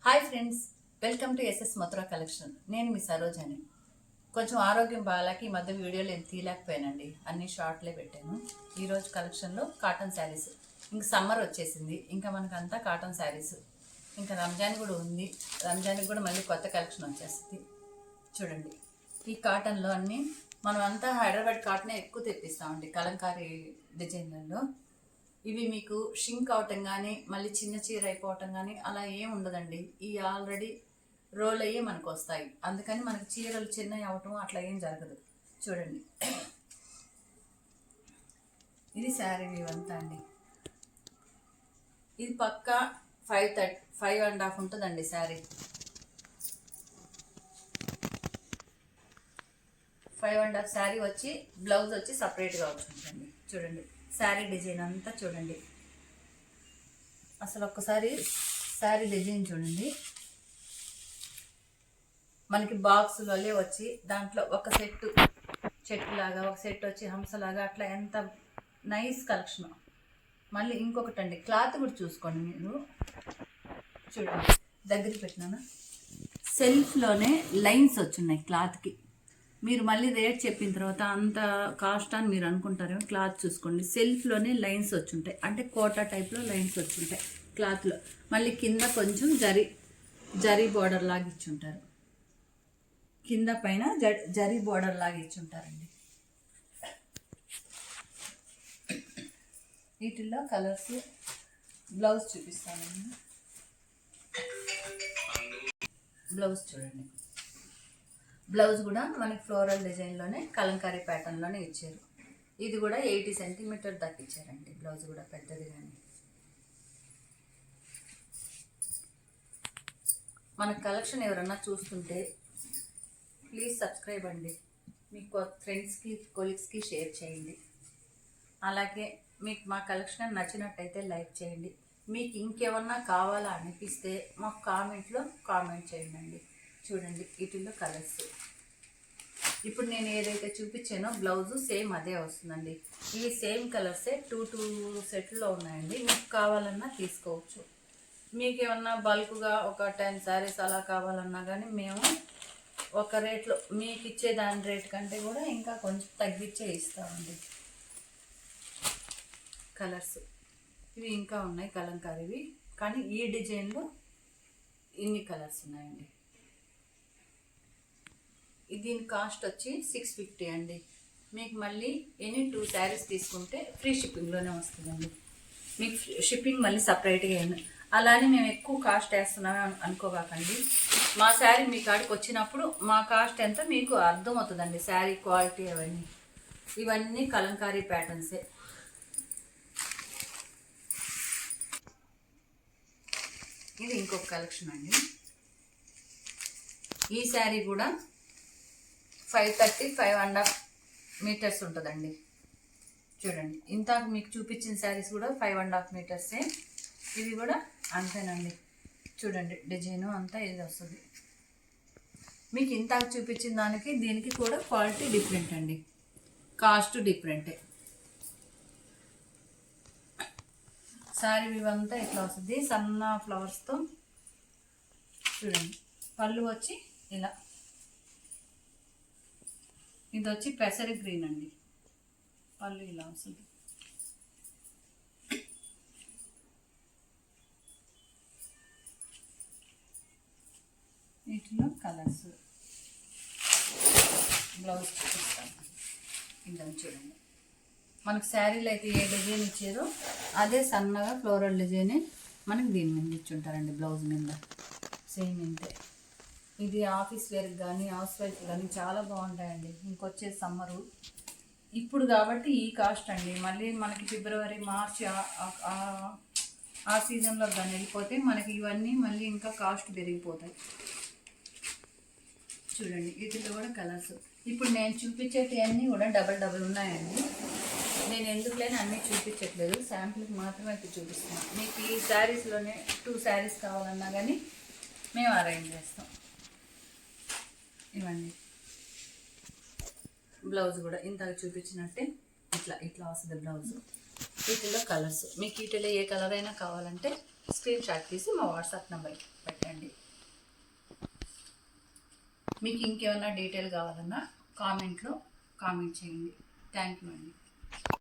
Hi friends, welcome to SS Mathura collection. నేను మీ సరోజని. కొంచెం ఆరోగ్యం బాగాలేక ఈ మధ్య వీడియోలు ఏం తీయలేకపోయానండి, అన్ని షార్ట్లే పెట్టాను. ఈరోజు కలెక్షన్లో కాటన్ శారీస్. ఇంకా సమ్మర్ వచ్చేసింది, ఇంకా మనకంతా కాటన్ శారీస్. ఇంకా రంజాన్ కూడా ఉంది, రంజాన్కి కూడా మళ్ళీ కొత్త కలెక్షన్ వచ్చేస్తుంది. చూడండి, ఈ కాటన్లో అన్నీ మనం అంతా హైదరాబాద్ కాటనే ఎక్కువ తెప్పిస్తామండి కలంకారీ డిజైన్లలో. ఇవి మీకు షింక్ అవటం కానీ మళ్ళీ చిన్న చీర అయిపోవటం కానీ అలా ఏం ఉండదండి. ఇవి ఆల్రెడీ రోల్ అయ్యే మనకు వస్తాయి, అందుకని మనకి చీరలు చిన్నవి అవటం అట్లా ఏం జరగదు. చూడండి, ఇది శారీ ఇవంతా అండి. ఇది పక్కా 5.5.5.5 ఉంటుందండి శారీ. 5.5 శారీ వచ్చి బ్లౌజ్ వచ్చి సపరేట్గా వచ్చిందండి. చూడండి, శారీ డిజైన్ అంతా చూడండి. అసలు ఒక్కసారి శారీ డిజైన్ చూడండి. మనకి బాక్సులలో వచ్చి దాంట్లో ఒక సెట్ చెట్టులాగా, ఒక సెట్ వచ్చి హంసలాగా, అట్లా ఎంత నైస్ కలెక్షన్. మళ్ళీ ఇంకొకటి అండి, క్లాత్ కూడా చూసుకోండి మీరు. చూడండి, దగ్గరికి పెట్టినాను. సెల్ఫ్లోనే లైన్స్ వచ్చున్నాయి క్లాత్కి. మీరు మళ్ళీ రేట్ చెప్పిన తర్వాత అంత కాస్ట్ అని మీరు అనుకుంటారేమో. క్లాత్ చూసుకోండి, సెల్ఫ్లోనే లైన్స్ వచ్చుంటాయి, అంటే కోటా టైప్లో లైన్స్ వచ్చుంటాయి క్లాత్లో. మళ్ళీ కింద కొంచెం జరీ బోర్డర్ లాగా ఇచ్చుంటారు, కింద పైన జరీ బోర్డర్ లాగా ఇచ్చుంటారండి. వీటిల్లో కలర్స్ బ్లౌజ్ చూపిస్తానండి. బ్లౌజ్ చూడండి, బ్లౌజ్ కూడా మనకి ఫ్లోరల్ డిజైన్లోనే కలంకారీ ప్యాటర్న్లోనే ఇచ్చారు. ఇది కూడా 80 సెంటీమీటర్ దాకా ఇచ్చారండి. బ్లౌజ్ కూడా పెద్దది. కానీ మన కలెక్షన్ ఎవరన్నా చూస్తుంటే ప్లీజ్ సబ్స్క్రైబ్ అండి. మీకు ఫ్రెండ్స్కి కొలీగ్స్కి షేర్ చేయండి. అలాగే మీకు మా కలెక్షన్ నచ్చినట్టయితే లైక్ చేయండి. మీకు ఇంకేమన్నా కావాలా అనిపిస్తే మాకు కామెంట్లో కామెంట్ చేయండి. చూడండి, వీటిల్లో కలర్స్ ఇప్పుడు నేను ఏదైతే చూపించానో బ్లౌజు సేమ్ అదే వస్తుందండి. ఇవి సేమ్ కలర్సే 2 సెట్లో ఉన్నాయండి. మీకు కావాలన్నా తీసుకోవచ్చు. మీకు ఏమన్నా బల్క్గా ఒక 10 శారీస్ అలా కావాలన్నా కానీ మేము ఒక రేట్లో మీకు ఇచ్చే దాని రేట్ కంటే కూడా ఇంకా కొంచెం తగ్గించే ఇస్తామండి. కలర్స్ ఇవి ఇంకా ఉన్నాయి కలంకారీవి, కానీ ఈ డిజైన్లో ఇన్ని కలర్స్ ఉన్నాయండి. దీని కాస్ట్ వచ్చి 650 అండి. మీకు మళ్ళీ ఎనీ 2 శారీస్ తీసుకుంటే ఫ్రీ షిప్పింగ్లోనే వస్తుందండి. మీకు షిప్పింగ్ మళ్ళీ సపరేట్గా అయింది. అలానే మేము ఎక్కువ కాస్ట్ వేస్తున్నామని అనుకోకండి. మా శారీ మీ కాడికి వచ్చినప్పుడు మా కాస్ట్ ఎంత మీకు అర్థమవుతుందండి. శారీ క్వాలిటీ అవన్నీ, ఇవన్నీ కలంకారీ ప్యాటర్న్సే. ఇది ఇంకొక కలెక్షన్ అండి. ఈ శారీ కూడా 5.30 5.5 మీటర్స్ ఉంటుందండి. చూడండి, ఇంతకు మీకు చూపించిన శారీస్ కూడా 5.5 మీటర్సే. ఇవి కూడా అంతేనండి. చూడండి, డిజైను అంతా ఇది వస్తుంది. మీకు ఇంతకు చూపించిన దానికి దీనికి కూడా క్వాలిటీ డిఫరెంట్ అండి, కాస్ట్ డిఫరెంటే. శారీ ఇవంతా ఇట్లా వస్తుంది సన్న ఫ్లవర్స్తో. చూడండి, పళ్ళు వచ్చి ఇలా, ఇది వచ్చి పెసర గ్రీన్ అండి. పళ్ళు ఇలా వస్తుంది. వీటిలో కలర్స్ బ్లౌజ్ చూపిస్తాను. ఇదని చూడండి, మనకు శారీలో అయితే ఏ డిజైన్ ఇచ్చారో అదే సన్నగా ఫ్లోరల్ డిజైనే మనకి దీని మీద ఇచ్చుంటారండి. బ్లౌజ్ మీద సేమ్ ఇంతే. ఇది ఆఫీస్ వేర్కి కానీ హౌస్ వైఫ్ కానీ చాలా బాగుంటాయండి. ఇంకొచ్చే సమ్మరు ఇప్పుడు కాబట్టి ఈ కాస్ట్ అండి. మళ్ళీ మనకి ఫిబ్రవరి మార్చి ఆ సీజన్లో కానీ వెళ్ళిపోతే మనకి ఇవన్నీ మళ్ళీ ఇంకా కాస్ట్ పెరిగిపోతాయి. చూడండి, వీటిలో కూడా కలర్స్. ఇప్పుడు నేను చూపించేటివన్నీ కూడా డబల్ ఉన్నాయండి. నేను ఎందుకు లేని అన్నీ చూపించట్లేదు, శాంపుల్కి మాత్రమే అయితే చూపిస్తున్నాను. మీకు ఈ శారీస్లోనే 2 శారీస్ కావాలన్నా కానీ మేము అరేంజ్ చేస్తాం. ఇవన్నీ బ్లౌజ్ కూడా ఇంతకు చూపించినట్టే ఇట్లా వస్తుంది బ్లౌజ్. వీటిలో కలర్స్, మీకు వీటిలో ఏ కలర్ అయినా కావాలంటే స్క్రీన్ షాట్ తీసి మా వాట్సాప్ నెంబర్కి పెట్టండి. చేయండి. మీకు ఇంకేమైనా డీటెయిల్ కావాలన్నా కామెంట్లో కామెంట్ చేయండి. థ్యాంక్ యూ అండి.